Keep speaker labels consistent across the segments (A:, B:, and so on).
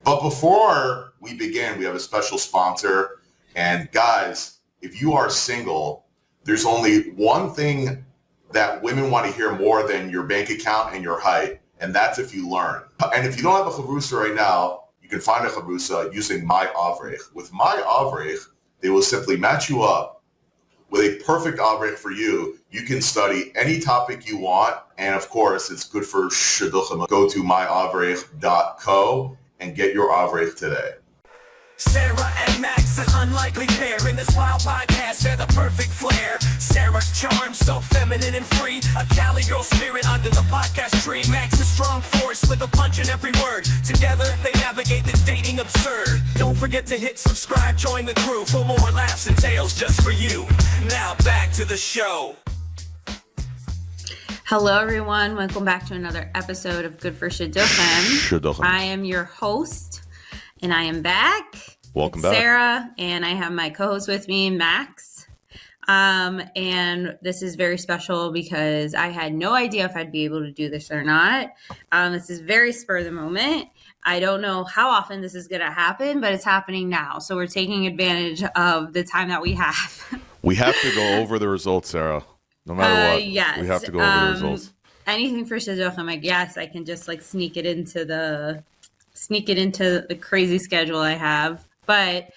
A: But before we begin, we have a special sponsor. And guys, if you are single, there's only one thing that women want to hear more than your bank account and your height, and that's if you learn. And if you don't have a chavrusa right now, you can find a chavrusa using My Avrech. With My Avrech, they will simply match you up with a perfect avrech for you. You can study any topic you want, and of course, it's good for Shidduchim. Go to myavrech.co and get your avrech today.
B: Sarah and Max, an unlikely pair in this wild podcast. They're the perfect flair. Sarah's charm, so feminine and free. A Cali girl spirit under the podcast tree. Max, a strong force with a punch in every word. Together, they navigate the dating absurd. Don't forget to hit subscribe, join the crew for more laughs and tales just for you. Now back to the show.
C: Hello, everyone. Welcome back to another episode of Good for Shidduchim. I am your host, and I am back.
D: Welcome
C: back.
D: back.
C: Sarah, and I have my co-host with me, Max. And this is very special because I had no idea if I'd be able to do this or not. This is very spur of the moment. I don't know how often this is going to happen, but it's happening now. So we're taking advantage of the time that we have.
D: We have to go over the results, Sarah. No matter what,
C: yes.
D: We have to go over the results.
C: Anything for Shidduchim, I guess I can just like sneak it into the crazy schedule I have. But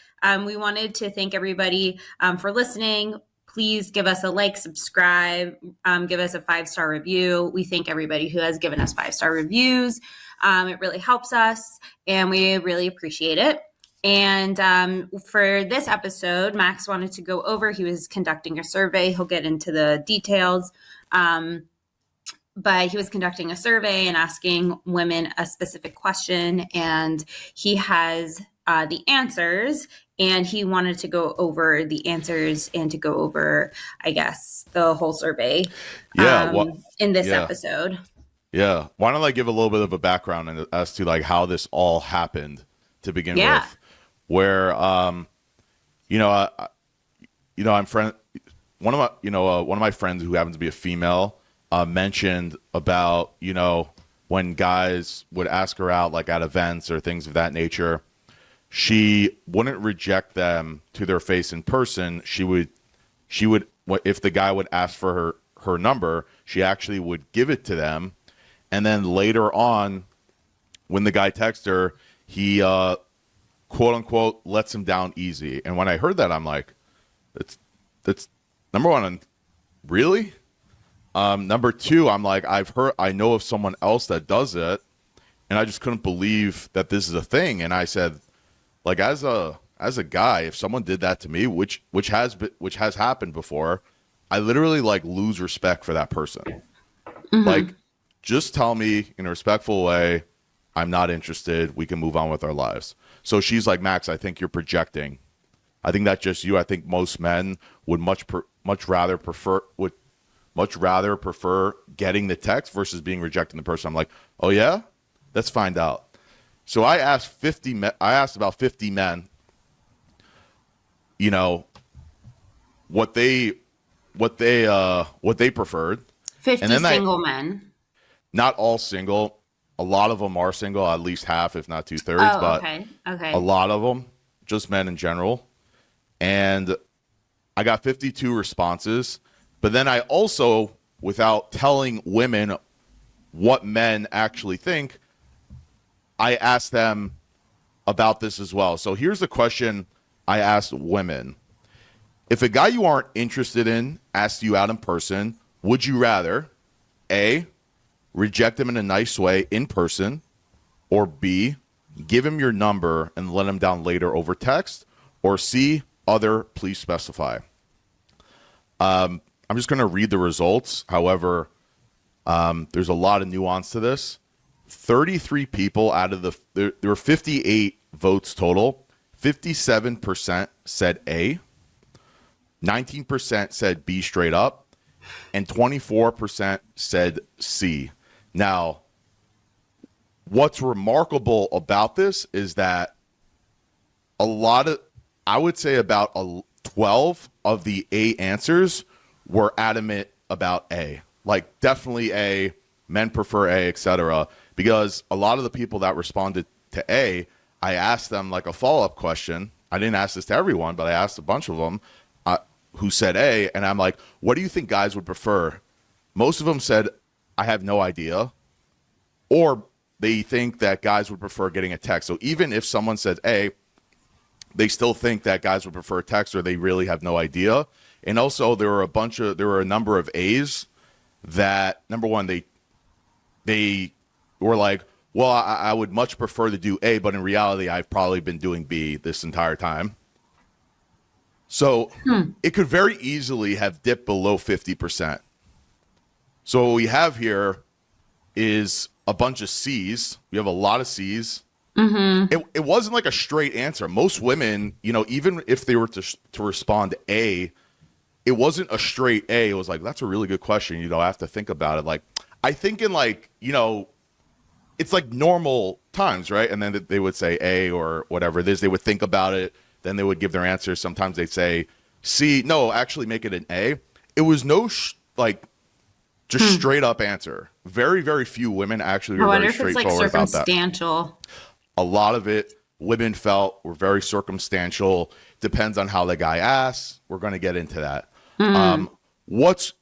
C: we wanted to thank everybody for listening. Please give us a like, subscribe, give us a 5-star review. We thank everybody who has given us 5-star reviews. It really helps us, and we really appreciate it. And for this episode, Max wanted to go over. He was conducting a survey. He'll get into the details. But he was conducting a survey and asking women a specific question, and he has the answers, and he wanted to go over the answers and to go over, I guess, the whole survey in this episode.
D: Yeah. Why don't I give a little bit of a background as to like how this all happened to begin with, where, I'm friend, one of my friends who happens to be a female, mentioned about, when guys would ask her out, like at events or things of that nature, she wouldn't reject them to their face in person. She would, if the guy would ask for her number, she actually would give it to them. And then later on, when the guy texts her, he, quote unquote, lets him down easy. And when I heard that, I'm like, that's number one, really? Number two, I'm like, I know of someone else that does it, and I just couldn't believe that this is a thing. And I said, like, as a guy, if someone did that to me, which has happened before, I literally like lose respect for that person. Mm-hmm. Like, just tell me in a respectful way, I'm not interested. We can move on with our lives. So she's like, Max, I think you're projecting. I think that's just you. I think most men would much rather prefer getting the text versus being rejecting the person. I'm like, oh yeah, let's find out. So I asked about 50 men, what they preferred.
C: 50 single men.
D: Not all single. A lot of them are single, at least half, if not 2/3. But
C: okay.
D: A lot of them, just men in general. And I got 52 responses. But then I also, without telling women what men actually think, I asked them about this as well. So here's the question I asked women. If a guy you aren't interested in asks you out in person, would you rather, A, reject him in a nice way in person, or B, give him your number and let him down later over text, or C, other, please specify? I'm just going to read the results. However, there's a lot of nuance to this. 33 people out of there were 58 votes total. 57% said A, 19% said B straight up, and 24% said C. Now, what's remarkable about this is that I would say about 12 of the A answers were adamant about A. Like, definitely A, men prefer A, etc. Because a lot of the people that responded to A I asked them like a follow-up question. I didn't ask this to everyone, but I asked a bunch of them who said A, and I'm like, what do you think guys would prefer? Most of them said, I have no idea. Or they think that guys would prefer getting a text. So even if someone said A, they still think that guys would prefer text, or they really have no idea. And also there were a number of A's that, number one, they were like, well, I would much prefer to do A, but in reality, I've probably been doing B this entire time. So it could very easily have dipped below 50%. So what we have here is a bunch of C's. We have a lot of C's. Mm-hmm. It wasn't like a straight answer. Most women, even if they were to respond A, it wasn't a straight A. It was like, that's a really good question. I have to think about it. Like, I think in it's like normal times, right? And then they would say A or whatever it is. They would think about it. Then they would give their answer. Sometimes they'd say C. No, actually make it an A. It was no just straight up answer. Very, very few women actually were very straightforward about that.
C: Circumstantial.
D: A lot of it, women felt were very circumstantial. Depends on how the guy asks. We're going to get into that. What's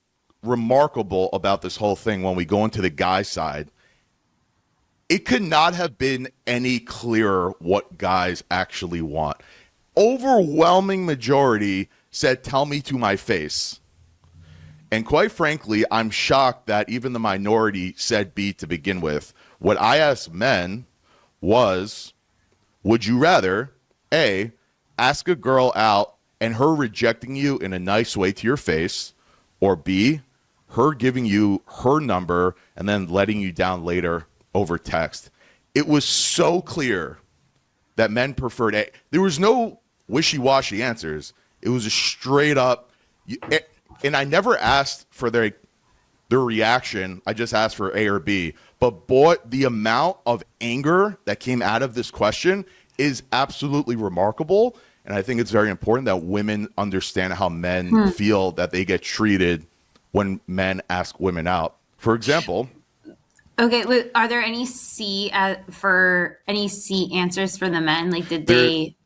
D: remarkable about this whole thing when we go into the guy side, it could not have been any clearer what guys actually want. Overwhelming majority said, tell me to my face. And quite frankly, I'm shocked that even the minority said B to begin with. What I asked men was, would you rather, A, ask a girl out and her rejecting you in a nice way to your face, or B, her giving you her number and then letting you down later over text? It was so clear that men preferred A. There was no wishy-washy answers. It was a straight up, and I never asked for their reaction. I just asked for A or B. But boy, the amount of anger that came out of this question is absolutely remarkable. And I think it's very important that women understand how men feel that they get treated when men ask women out. For example.
C: Okay, are there any C answers for the men? Like, did they?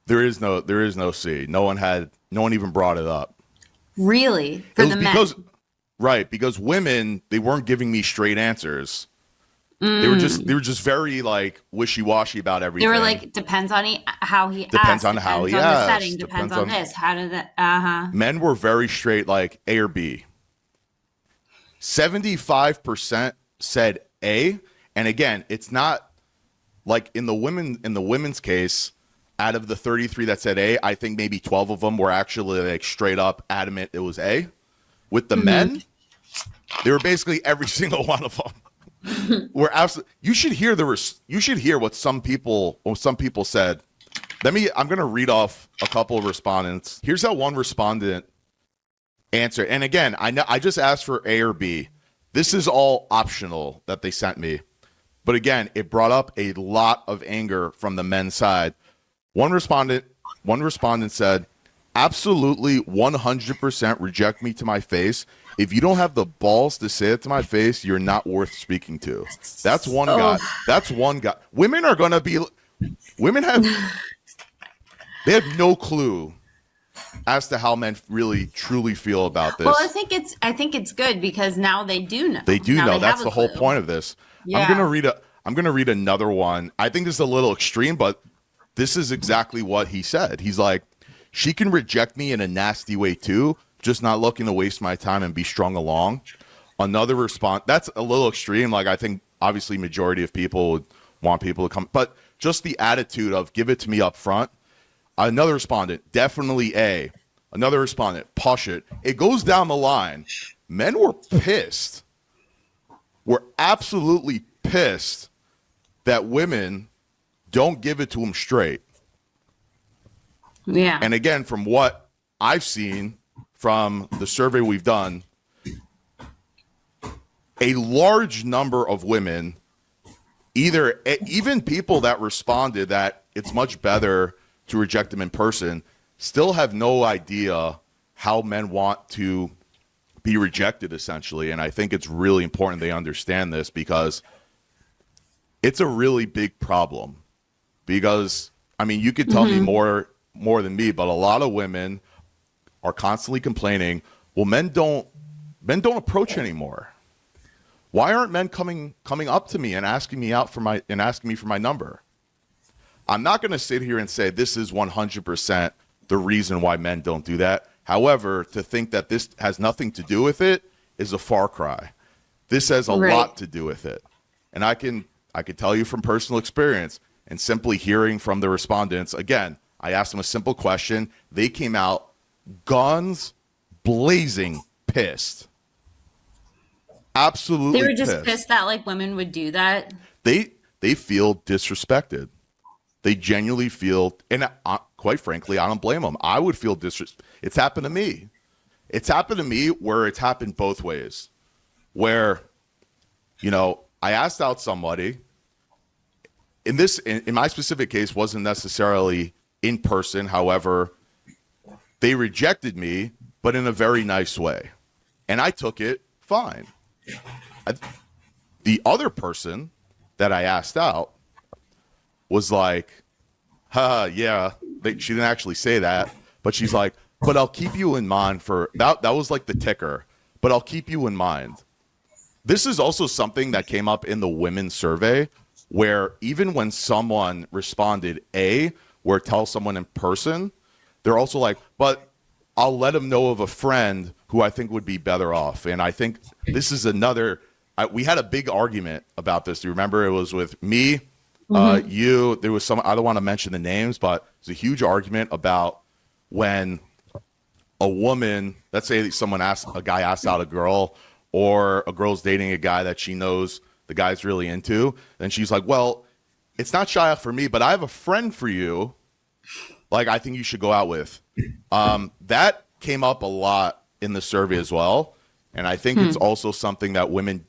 D: There is no C. No one even brought it up.
C: Really? For the men?
D: Right, because women, they weren't giving me straight answers. They were just very like wishy-washy about everything.
C: They were like, depends on how he
D: depends
C: asked,
D: on how he
C: on
D: asked,
C: the setting, depends on this. How did that?
D: Men were very straight, like A or B. 75% said A, and again, it's not like in the women's case. Out of the 33 that said A, I think maybe 12 of them were actually like straight up adamant it was A. With the men, they were basically every single one of them. Were absolutely. You should hear what some people said. I'm going to read off a couple of respondents. Here's how one respondent answered. And again, I just asked for A or B. This is all optional that they sent me. But again, it brought up a lot of anger from the men's side. One respondent said, absolutely 100% reject me to my face. If you don't have the balls to say it to my face, you're not worth speaking to. That's one guy. That's one guy. Women have no clue as to how men really truly feel about this.
C: Well, I think it's good because now they do know.
D: They do know. That's the whole point of this. Yeah. I'm gonna read another one. I think this is a little extreme, but this is exactly what he said. He's like, she can reject me in a nasty way too, just not looking to waste my time and be strung along. Another response, that's a little extreme. Like, I think obviously majority of people would want people to come, but just the attitude of give it to me up front. Another respondent, definitely A. Another respondent, push it. It goes down the line. Men were pissed. Were absolutely pissed that women don't give it to them straight.
C: Yeah.
D: And again, from what I've seen from the survey we've done, a large number of women, even people that responded that it's much better to reject them in person, still have no idea how men want to be rejected, essentially. And I think it's really important they understand this because it's a really big problem. because I mean, you could tell me more than me, but a lot of women are constantly complaining, well, men don't approach anymore. Why aren't men coming up to me and asking me for my number? I'm not going to sit here and say this is 100% the reason why men don't do that. However, to think that this has nothing to do with it is a far cry. This has a lot to do with it. And I can tell you from personal experience and simply hearing from the respondents, again, I asked them a simple question. They came out guns blazing pissed. Absolutely.
C: They were just pissed that like women would do that.
D: They feel disrespected. They genuinely feel, and quite frankly, I don't blame them. I would feel disrespected. It's happened to me. It's happened to me where it's happened both ways. Where, you know, I asked out somebody. In my specific case, wasn't necessarily in person. However, they rejected me, but in a very nice way, and I took it fine. The other person that I asked out was like, yeah, she didn't actually say that, but she's like, but I'll keep you in mind for that. That was like the ticker, but I'll keep you in mind. This is also something that came up in the women's survey, where even when someone responded where tell someone in person, they're also like, but I'll let them know of a friend who I think would be better off. And I think this is another, we had a big argument about this. Do you remember? It was with me, you, there was some, I don't want to mention the names, but it's a huge argument about when a woman, let's say a guy asks out a girl, or a girl's dating a guy that she knows the guy's really into, then she's like, well, it's not shy for me, but I have a friend for you, like I think you should go out with. That came up a lot in the survey as well, and I think it's also something that women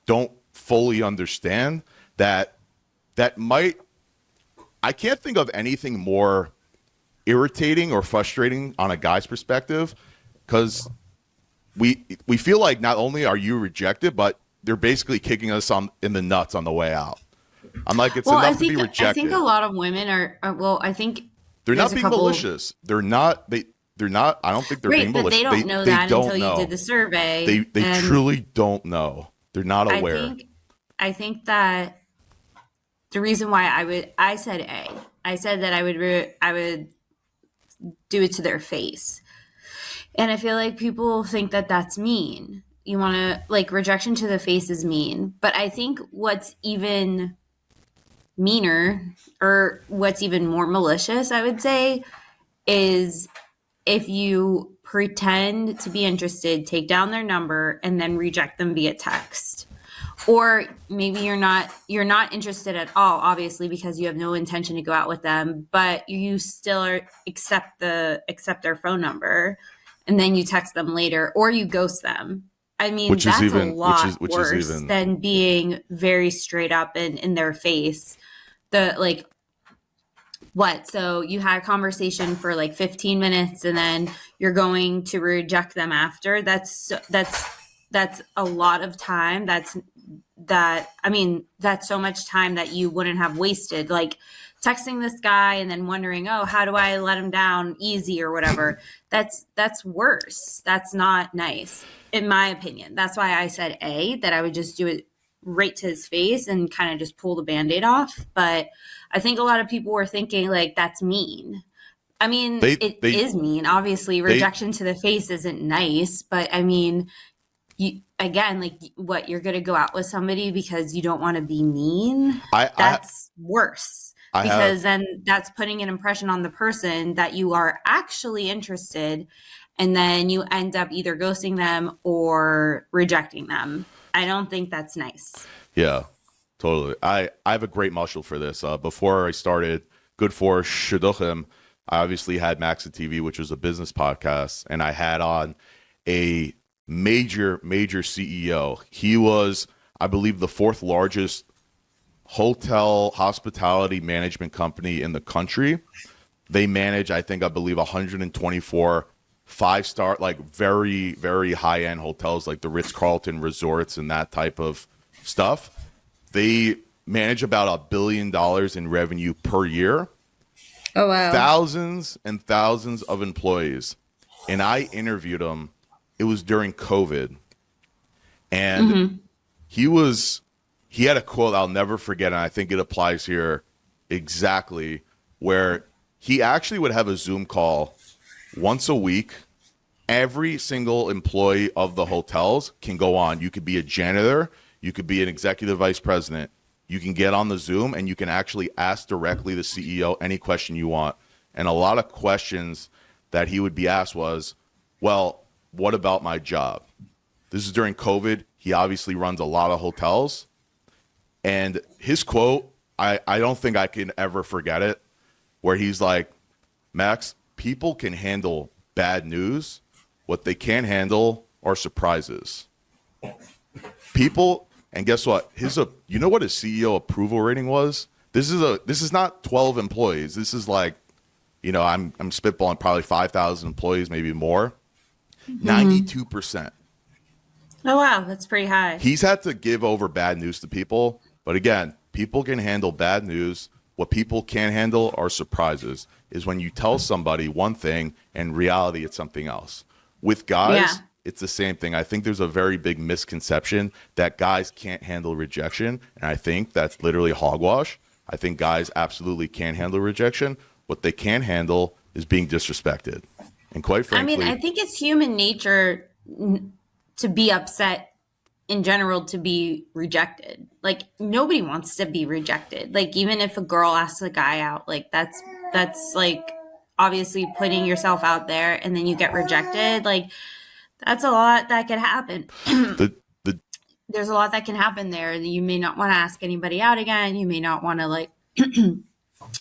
D: don't fully understand, that might, I can't think of anything more irritating or frustrating on a guy's perspective, because we feel like not only are you rejected, but they're basically kicking us in the nuts on the way out. I'm like, it's enough to be rejected.
C: I think a lot of women are well, I think
D: they're not being malicious. They're not. They're not. I don't think they're being malicious.
C: But they don't know that until you did the survey.
D: They truly don't know. They're not aware.
C: I think that the reason why I said A. I said that I would do it to their face, and I feel like people think that that's mean. You want to, like, rejection to the face is mean. But I think what's even meaner, or what's even more malicious, I would say, is if you pretend to be interested, take down their number, and then reject them via text. Or maybe you're not interested at all, obviously, because you have no intention to go out with them, but you still accept their phone number, and then you text them later, or you ghost them. I mean, that's a lot worse than being very straight up in their face. So you had a conversation for like 15 minutes and then you're going to reject them after. That's a lot of time. That's so much time that you wouldn't have wasted, like texting this guy and then wondering, oh, how do I let him down easy or whatever. That's worse. That's not nice, in my opinion. That's why I said A, that I would just do it right to his face and kind of just pull the Band-Aid off. But I think a lot of people were thinking, like, that's mean. I mean, it is mean. Obviously, rejection to the face isn't nice, but I mean, you're going to go out with somebody because you don't want to be mean? That's worse. Because then that's putting an impression on the person that you are actually interested, and then you end up either ghosting them or rejecting them. I don't think that's nice.
D: Yeah, totally. I have a great muscle for this. Before I started Good for Shidduchim, I obviously had Max and TV, which was a business podcast, and I had on a major CEO. He was, I believe, the fourth largest hotel hospitality management company in the country. They manage, I believe 124 5-star, like very, very high-end hotels, like the Ritz-Carlton resorts and that type of stuff. They manage about $1 billion in revenue per year.
C: Oh, wow.
D: Thousands and thousands of employees. And I interviewed him. It was during COVID. And he had a quote I'll never forget, and I think it applies here exactly, where he actually would have a Zoom call once a week. Every single employee of the hotels can go on. You could be a janitor. You could be an executive vice president. You can get on the Zoom and you can actually ask directly the CEO any question you want. And a lot of questions that he would be asked was, well, what about my job? This is during COVID. He obviously runs a lot of hotels. And his quote, I don't think I can ever forget it, where he's like, Max, people can handle bad news. What they can't handle are surprises. People, and guess what? You know what his CEO approval rating was? This is not 12 employees. This is like, I'm spitballing probably 5,000 employees, maybe more. 92%.
C: Oh, wow. That's pretty high.
D: He's had to give over bad news to people. But again, people can handle bad news. What people can't handle are surprises, is when you tell somebody one thing and in reality it's something else. With guys, it's the same thing. I think there's a very big misconception that guys can't handle rejection. And I think that's literally hogwash. I think guys absolutely can handle rejection. What they can't handle is being disrespected. And quite frankly,
C: I think it's human nature to be upset in general, to be rejected. Like, nobody wants to be rejected. Like, even if a girl asks a guy out, like that's like obviously putting yourself out there and then you get rejected. Like, that's a lot that could happen. There's a lot that can happen there. You may not want to ask anybody out again. You may not want to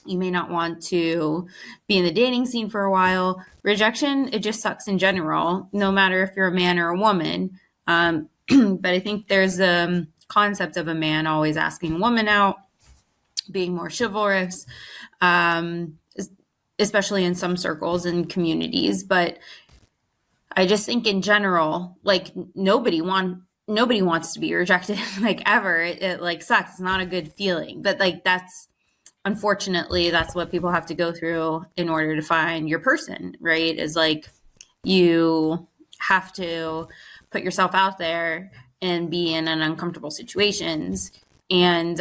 C: you may not want to be in the dating scene for a while. Rejection, it just sucks in general, no matter if you're a man or a woman. But I think there's a concept of a man always asking a woman out, being more chivalrous, especially in some circles and communities. But I just think in general, like, nobody wants to be rejected, like, ever. It like sucks. It's not a good feeling. But like, unfortunately, that's what people have to go through in order to find your person, right? Is like, you have to put yourself out there and be in an uncomfortable situations. And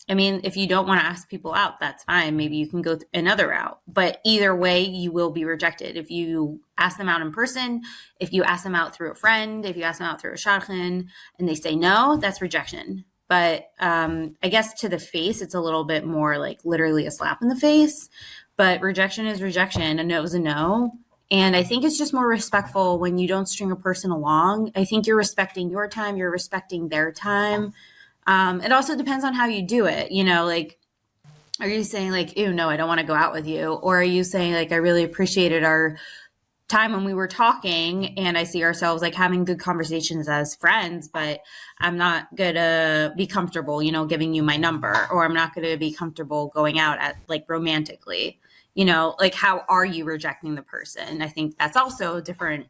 C: if you don't want to ask people out, that's fine. Maybe you can go another route. But either way, you will be rejected. If you ask them out in person, if you ask them out through a friend, if you ask them out through a shidduchim, and they say no, that's rejection. But I guess to the face, it's a little bit more like literally a slap in the face. But rejection is rejection. A no is a no. And I think it's just more respectful when you don't string a person along. I think you're respecting your time. You're respecting their time. It also depends on how you do it. Like, are you saying like, ew, no, I don't want to go out with you? Or are you saying like, I really appreciated our time when we were talking and I see ourselves like having good conversations as friends, but I'm not going to be comfortable, giving you my number, or I'm not going to be comfortable going out at like romantically. Like, how are you rejecting the person? I think that's also a different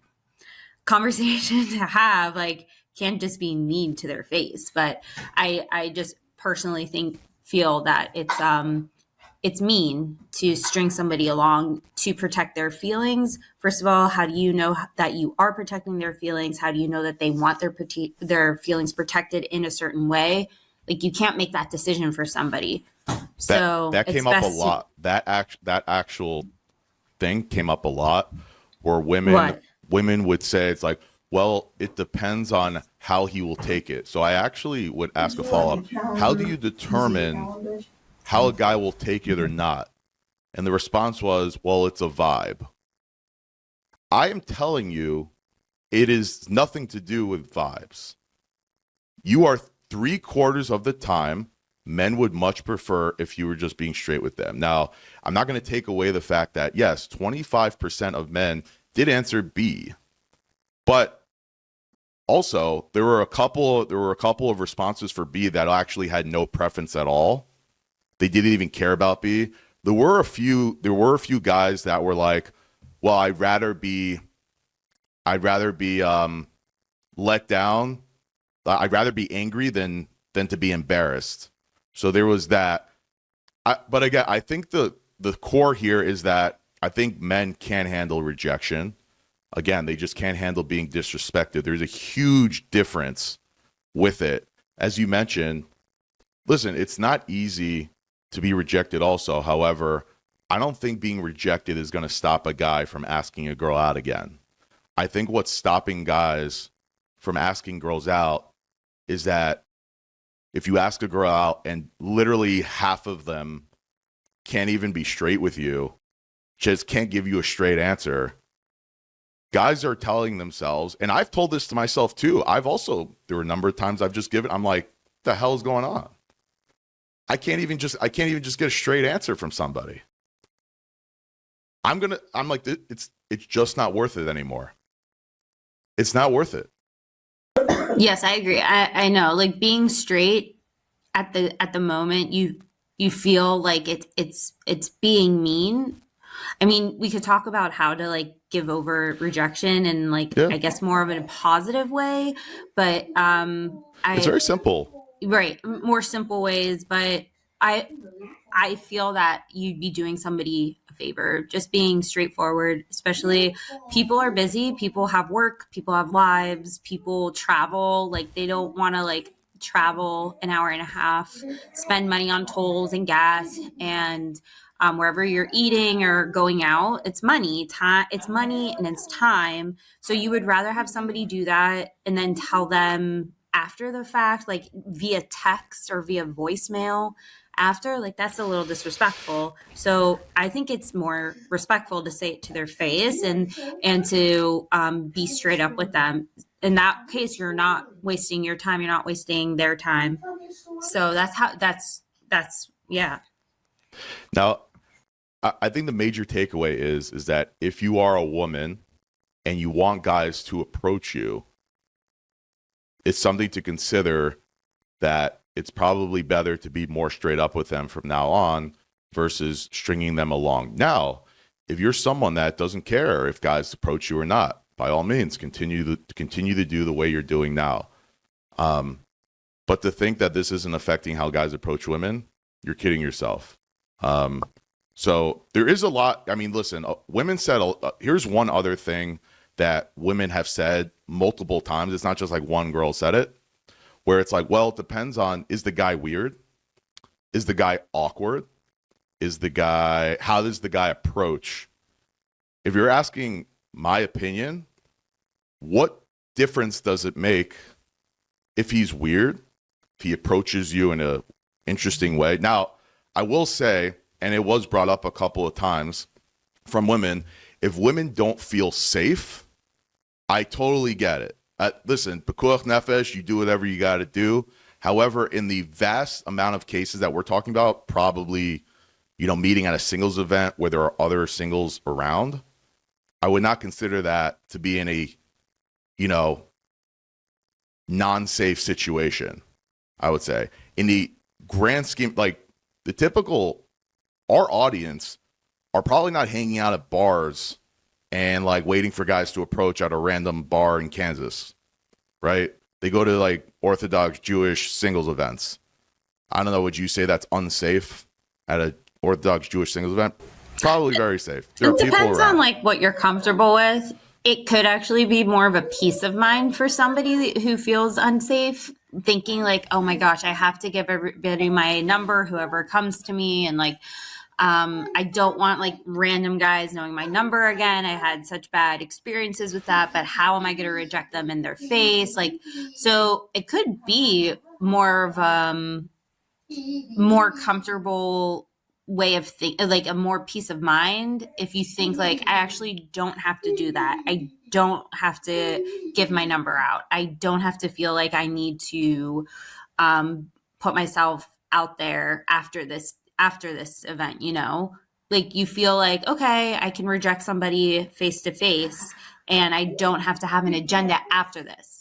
C: conversation to have. Like, can't just be mean to their face. But I just personally feel that it's mean to string somebody along to protect their feelings. First of all, how do you know that you are protecting their feelings? How do you know that they want their feelings protected in a certain way? Like, you can't make that decision for somebody. So
D: that came up a lot. That actual thing came up a lot, where women would say, it's like, well, it depends on how he will take it. So I actually would ask a follow-up. How do you determine how a guy will take it or not? And the response was, well, it's a vibe. I am telling you, it is nothing to do with vibes. You are 3/4 of the time, men would much prefer if you were just being straight with them. Now, I'm not going to take away the fact that, yes, 25% of men did answer B. But also, there were a couple of responses for B that actually had no preference at all. They didn't even care about B. There were a few guys that were like, well, I'd rather be let down. I'd rather be angry than to be embarrassed. So there was that. But again, I think the core here is that I think men can handle rejection. Again, they just can't handle being disrespected. There's a huge difference with it. As you mentioned, listen, it's not easy to be rejected also. However, I don't think being rejected is going to stop a guy from asking a girl out again. I think what's stopping guys from asking girls out is that if you ask a girl out and literally half of them can't even be straight with you, just can't give you a straight answer, guys are telling themselves, and I've told this to myself too. There were a number of times I've just given, I'm like, what the hell is going on? I can't even just get a straight answer from somebody. I'm like, it's just not worth it anymore. It's not worth it.
C: Yes, I agree. I know, like being straight at the moment, you feel like it's being mean. I mean, we could talk about how to like give over rejection and like,
D: Yeah.
C: I guess more of a positive way, but
D: It's very simple.
C: right, more simple ways. But I feel that you'd be doing somebody a favor, just being straightforward, especially people are busy, people have work, people have lives, people travel, like they don't want to like travel an hour and a half, spend money on tolls and gas and wherever you're eating or going out, it's money, time, it's money and it's time. So you would rather have somebody do that and then tell them after the fact, like via text or via voicemail after, like that's a little disrespectful. So I think it's more respectful to say it to their face and to be straight up with them. In that case, you're not wasting your time, you're not wasting their time. So that's yeah.
D: Now, I think the major takeaway is that if you are a woman and you want guys to approach you, it's something to consider that it's probably better to be more straight up with them from now on versus stringing them along. Now, if you're someone that doesn't care if guys approach you or not, by all means, continue to do the way you're doing now. But to think that this isn't affecting how guys approach women, you're kidding yourself. So there is a lot. I mean, listen, women said, here's one other thing that women have said multiple times. It's not just like one girl said it, where it's like, well, it depends on, is the guy weird? Is the guy awkward? How does the guy approach? If you're asking my opinion, what difference does it make if he's weird, if he approaches you in a interesting way? Now, I will say, and it was brought up a couple of times from women, if women don't feel safe, I totally get it. Listen, pekuach nefesh, you do whatever you got to do. However, in the vast amount of cases that we're talking about, probably, meeting at a singles event where there are other singles around, I would not consider that to be in a, non-safe situation, I would say. In the grand scheme, like the typical, our audience are probably not hanging out at bars and like waiting for guys to approach at a random bar in Kansas, right? They go to like Orthodox Jewish singles events. I don't know, would you say that's unsafe at a Orthodox Jewish singles event? Probably very safe. There
C: It
D: are people
C: depends
D: around.
C: on like what you're comfortable with. It could actually be more of a peace of mind for somebody who feels unsafe, thinking like, oh my gosh, I have to give everybody my number, whoever comes to me. And like, I don't want like random guys knowing my number again. I had such bad experiences with that, but how am I going to reject them in their face? Like, so it could be more of more comfortable way of thinking, like a more peace of mind. If you think like, I actually don't have to do that. I don't have to give my number out. I don't have to feel like I need to put myself out there after this event, like you feel like, okay, I can reject somebody face to face and I don't have to have an agenda after this.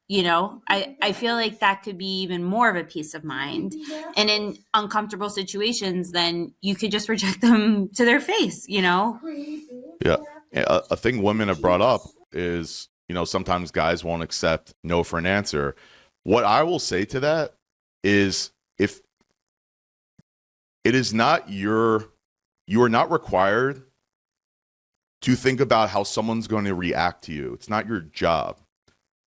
C: I feel like that could be even more of a peace of mind. And in uncomfortable situations, then you could just reject them to their face,
D: Yeah. A thing women have brought up is, sometimes guys won't accept no for an answer. What I will say to that is it is not you are not required to think about how someone's going to react to you. It's not your job.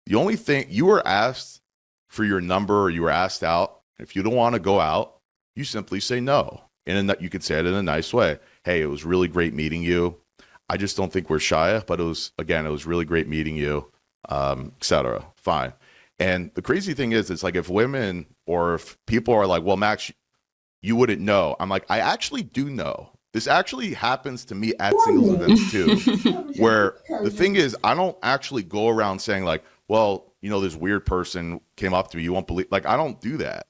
D: The only thing, you were asked for your number or you were asked out. If you don't want to go out, you simply say no. And you could say it in a nice way. Hey, it was really great meeting you. I just don't think we're shy, but it was really great meeting you, etc. Fine. And the crazy thing is, it's like if women or if people are like, well, Max, you wouldn't know. I'm like, I actually do know. This actually happens to me at singles events too, where the thing is, I don't actually go around saying like, well, you know, this weird person came up to me. You won't believe, like, I don't do that.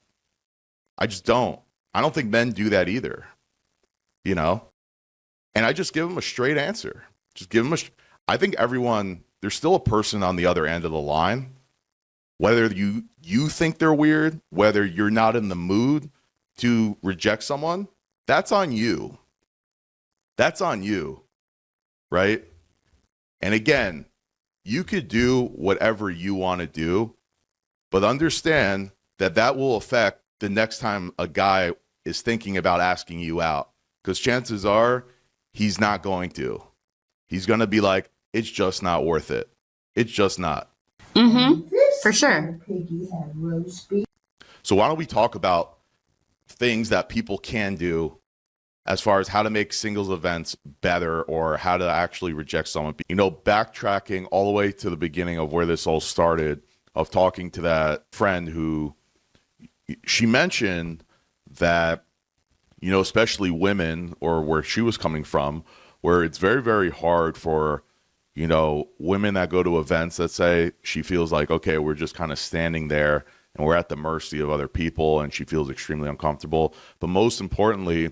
D: I just don't. I don't think men do that either, you know? And I just give them a straight answer. Just give them I think everyone, there's still a person on the other end of the line, whether you think they're weird, whether you're not in the mood to reject someone, that's on you. That's on you, right? And again, you could do whatever you want to do, but understand that that will affect the next time a guy is thinking about asking you out, because chances are he's not going to. He's going to be like, it's just not worth it. It's just not.
C: Mm-hmm. For sure.
D: So why don't we talk about things that people can do as far as how to make singles events better or how to actually reject someone. You know, backtracking all the way to the beginning of where this all started, of talking to that friend who she mentioned that, you know, especially women, or where she was coming from, where it's very, very hard for, you know, women that go to events that say she feels like, okay, we're just kind of standing there and we're at the mercy of other people, and she feels extremely uncomfortable. But most importantly,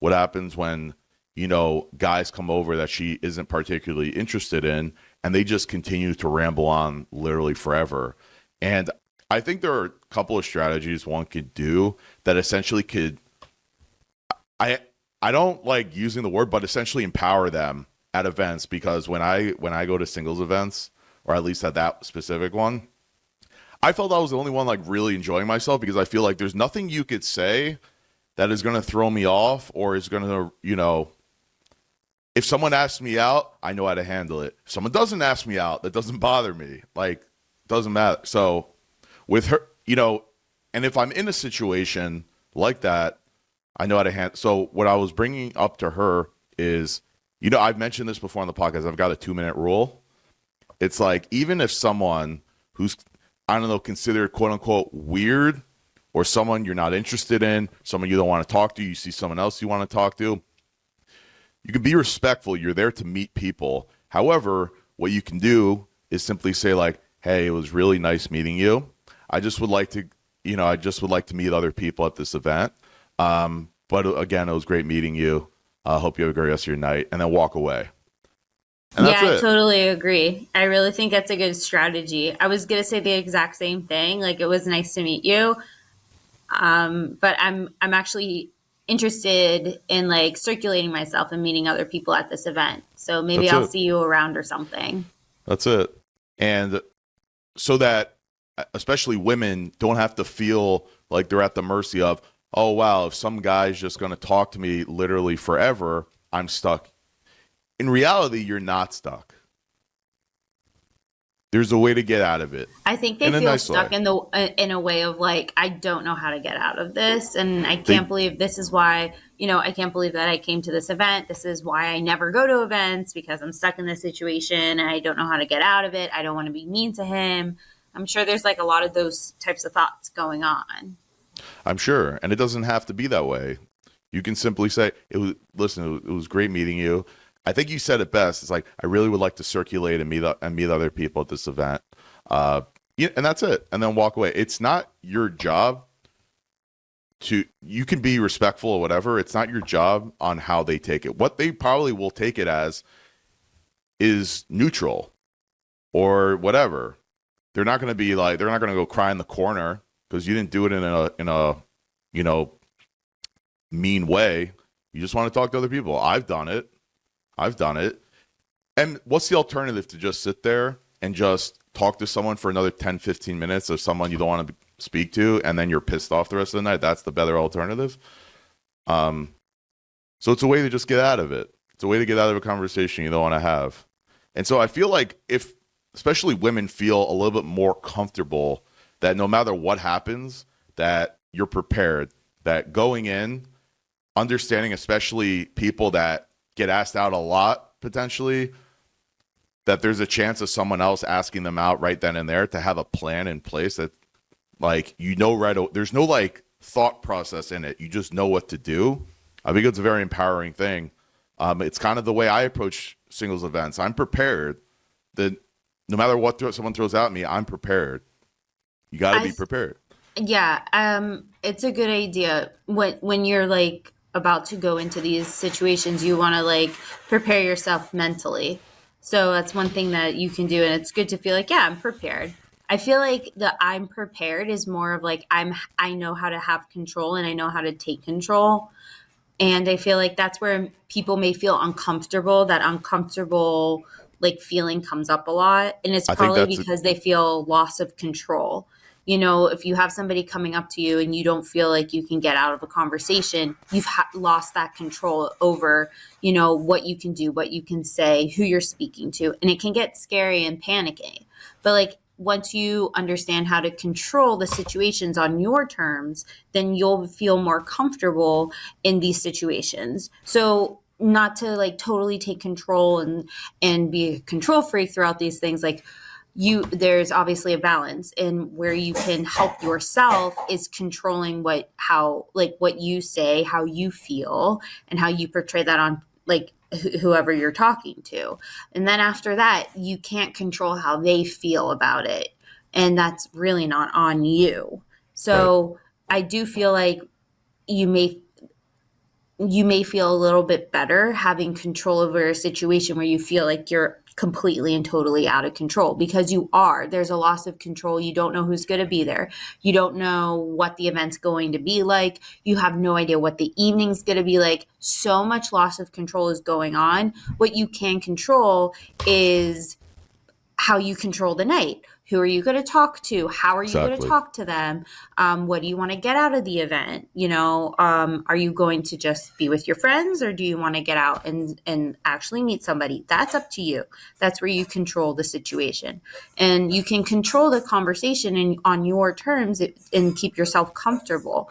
D: what happens when, you know, guys come over that she isn't particularly interested in, and they just continue to ramble on literally forever. And I think there are a couple of strategies one could do that essentially could, I don't like using the word, but essentially empower them at events, because when I go to singles events, or at least at that specific one, I felt I was the only one like really enjoying myself, because I feel like there's nothing you could say that is going to throw me off, or is going to, you know, if someone asks me out, I know how to handle it. If someone doesn't ask me out, that doesn't bother me. Like, doesn't matter. So with her, you know, and if I'm in a situation like that, I know how to handle. So what I was bringing up to her is, you know, I've mentioned this before on the podcast. I've got a 2-minute rule. It's like, even if someone who's, I don't know, considered quote unquote weird, or someone you're not interested in, someone you don't want to talk to, you see someone else you want to talk to, you can be respectful. You're there to meet people. However, what you can do is simply say like, hey, it was really nice meeting you. I just would like to, you know, meet other people at this event. But again, it was great meeting you. I hope you have a great rest of your night, and then walk away. And
C: Yeah,
D: that's it.
C: I totally agree. I really think that's a good strategy. I was going to say the exact same thing. Like, it was nice to meet you. But I'm actually interested in like circulating myself and meeting other people at this event. So maybe
D: That's
C: I'll
D: it.
C: see you around or something.
D: That's it. And so that especially women don't have to feel like they're at the mercy of, oh, wow, if some guy's just going to talk to me literally forever, I'm stuck. In reality, you're not stuck. There's a way to get out of it.
C: I think they
D: In a
C: feel
D: nice
C: stuck
D: way.
C: in a way of like, I don't know how to get out of this, and I can't believe this is why, you know, I can't believe that I came to this event. This is why I never go to events, because I'm stuck in this situation and I don't know how to get out of it. I don't want to be mean to him. I'm sure there's like a lot of those types of thoughts going on.
D: I'm sure. And it doesn't have to be that way. You can simply say, it was great meeting you. I think you said it best. It's like, I really would like to circulate and meet other people at this event. And that's it. And then walk away. It's not your job you can be respectful or whatever. It's not your job on how they take it. What they probably will take it as is neutral or whatever. They're not going to go cry in the corner because you didn't do it in a you know, mean way. You just want to talk to other people. I've done it. And what's the alternative to just sit there and just talk to someone for another 10, 15 minutes of someone you don't want to speak to, and then you're pissed off the rest of the night? That's the better alternative. So it's a way to just get out of it. It's a way to get out of a conversation you don't want to have. And so I feel like if especially women feel a little bit more comfortable that no matter what happens, that you're prepared, that going in, understanding especially people that get asked out a lot potentially, that there's a chance of someone else asking them out right then and there, to have a plan in place that like, there's no like thought process in it. You just know what to do. I think it's a very empowering thing. It's kind of the way I approach singles events. I'm prepared that no matter what someone throws at me, I'm prepared. You got to be prepared.
C: Yeah, it's a good idea. When you're like about to go into these situations, you want to like prepare yourself mentally. So that's one thing that you can do, and it's good to feel like, yeah, I'm prepared. I feel like the I'm prepared is more of like I know how to have control and I know how to take control. And I feel like that's where people may feel uncomfortable. That uncomfortable like feeling comes up a lot, and it's probably because they feel loss of control. You know, if you have somebody coming up to you and you don't feel like you can get out of a conversation, you've lost that control over, you know, what you can do, what you can say, who you're speaking to. And it can get scary and panicky. But like once you understand how to control the situations on your terms, then you'll feel more comfortable in these situations. So not to like totally take control and be a control freak throughout these things, like there's obviously a balance, and where you can help yourself is controlling what you say, how you feel, and how you portray that on like whoever you're talking to. And then after that, you can't control how they feel about it, and that's really not on you. So right. I do feel like you may feel a little bit better having control over a situation where you feel like you're completely and totally out of control, because you are. There's a loss of control. You don't know who's going to be there. You don't know what the event's going to be like. You have no idea what the evening's going to be like. So much loss of control is going on. What you can control is how you control the night. Who are you going to talk to? How are you going to talk to them? What do you want to get out of the event? You know, are you going to just be with your friends, or do you want to get out and actually meet somebody? That's up to you. That's where you control the situation, and you can control the conversation on your terms and keep yourself comfortable.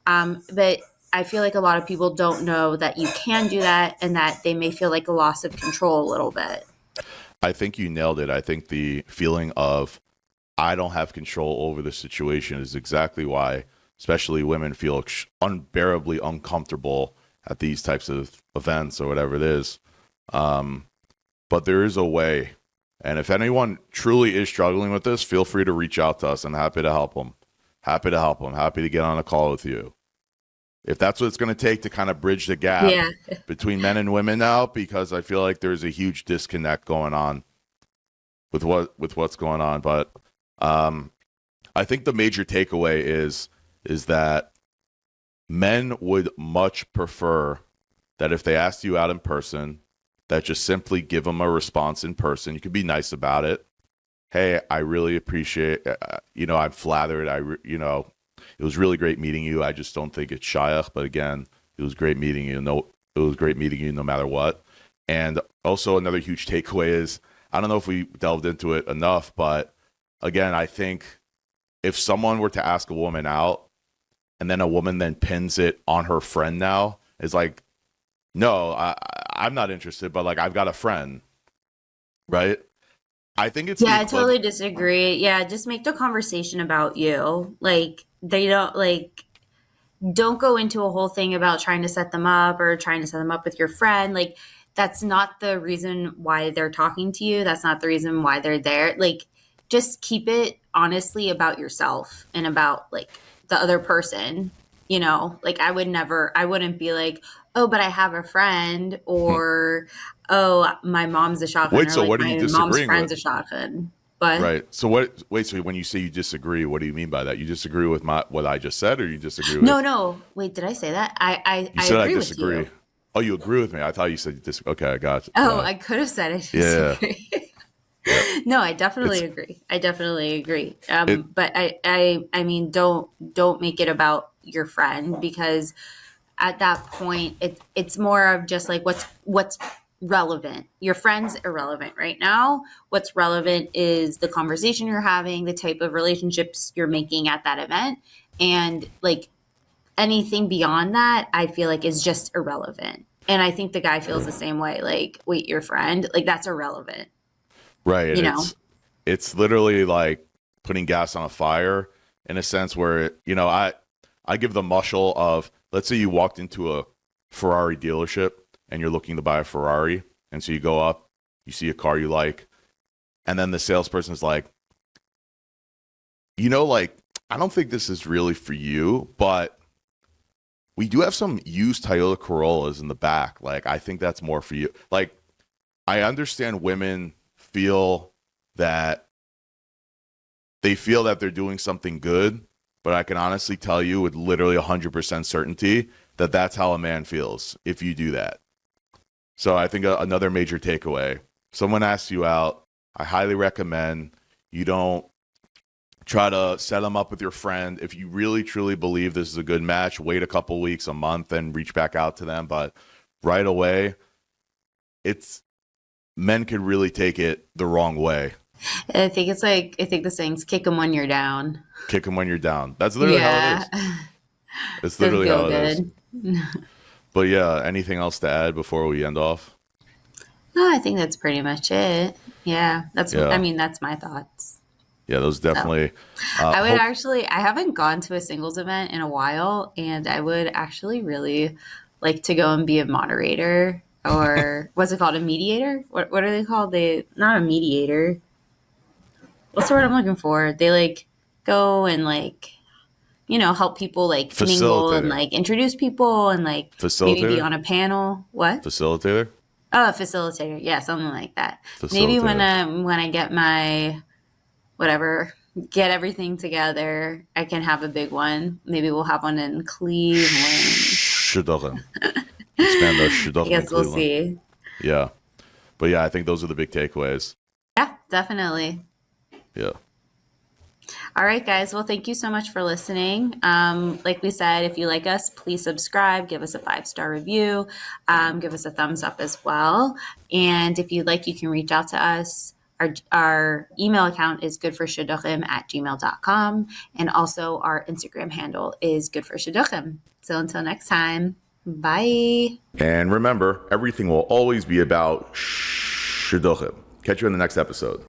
C: But I feel like a lot of people don't know that you can do that, and that they may feel like a loss of control a little bit.
D: I think you nailed it. I think the feeling of I don't have control over the situation is exactly why especially women feel unbearably uncomfortable at these types of events or whatever it is. But there is a way. And if anyone truly is struggling with this, feel free to reach out to us. I'm happy to help them. Happy to get on a call with you. If that's what it's going to take to kind of bridge the gap between men and women now, because I feel like there's a huge disconnect going on with what's going on. But I think the major takeaway is that men would much prefer that if they asked you out in person, that just simply give them a response in person. You could be nice about it. Hey, I really appreciate, I'm flattered. It was really great meeting you. I just don't think it's shaykh, but again, it was great meeting you. It was great meeting you no matter what. And also another huge takeaway is, I don't know if we delved into it enough, but again, I think if someone were to ask a woman out and then a woman then pins it on her friend now, it's like, no, I'm not interested, but like I've got a friend, right? I think it's
C: I totally disagree. Yeah, just make the conversation about you. Like don't go into a whole thing about trying to set them up or trying to set them up with your friend. Like that's not the reason why they're talking to you. That's not the reason why they're there. Like just keep it honestly about yourself and about like the other person. You know, like I wouldn't be like, oh, but I have a friend, or oh, my mom's a shotgun.
D: Wait, so
C: like,
D: what are you disagreeing
C: with? My mom's friend's
D: with?
C: A shotgun. But
D: right. So so when you say you disagree, what do you mean by that? You disagree with what I just said, or you disagree with?
C: No. Wait, did I say that? I
D: said
C: agree
D: I disagree.
C: with you.
D: Oh, you agree with me? I thought you said you disagree. Okay, I got you.
C: Oh, I could have said I disagree.
D: Yeah.
C: No, I definitely agree. But I mean, don't make it about your friend, because at that point, it's more of just like what's relevant. Your friend's irrelevant right now. What's relevant is the conversation you're having, the type of relationships you're making at that event, and like anything beyond that, I feel like is just irrelevant. And I think the guy feels the same way. Like, wait, your friend, like that's irrelevant.
D: Right.
C: You know?
D: It's literally like putting gas on a fire in a sense where, I give the muscle of, let's say you walked into a Ferrari dealership and you're looking to buy a Ferrari. And so you go up, you see a car you like, and then the salesperson's like, like, I don't think this is really for you, but we do have some used Toyota Corollas in the back. Like, I think that's more for you. Like, I understand women feel that they're doing something good, but I can honestly tell you with literally 100% certainty that that's how a man feels if you do that. So I think another major takeaway, someone asks you out, I highly recommend you don't try to set them up with your friend. If you really, truly believe this is a good match, wait a couple weeks, a month, and reach back out to them. But right away, men could really take it the wrong way.
C: I think the saying's kick them when you're down.
D: Kick them when you're down. That's literally how it is. It's literally how it is. But yeah, anything else to add before we end off?
C: No, I think that's pretty much it. Yeah, that's my thoughts.
D: Yeah, those definitely.
C: I haven't gone to a singles event in a while, and I would actually really like to go and be a moderator, or what's it called? A mediator? What are they called? Not a mediator. What's the word I'm looking for? They like go and like, help people like mingle and like introduce people and like maybe be on a panel. What?
D: Facilitator?
C: Oh, a facilitator. Yeah, something like that. Maybe when I get my get everything together, I can have a big one. Maybe we'll have one in Cleveland.
D: Shidduchim. Expand those Shidduchim.
C: I guess we'll see.
D: Yeah. But yeah, I think those are the big takeaways.
C: Yeah, definitely.
D: Yeah.
C: All right, guys. Well, thank you so much for listening. Like we said, if you like us, please subscribe, give us a 5-star review, give us a thumbs up as well. And if you'd like, you can reach out to us. Our email account is goodforshidduchim@gmail.com. And also our Instagram handle is goodforshidduchim. So until next time, bye.
D: And remember, everything will always be about Shidduchim. Catch you in the next episode.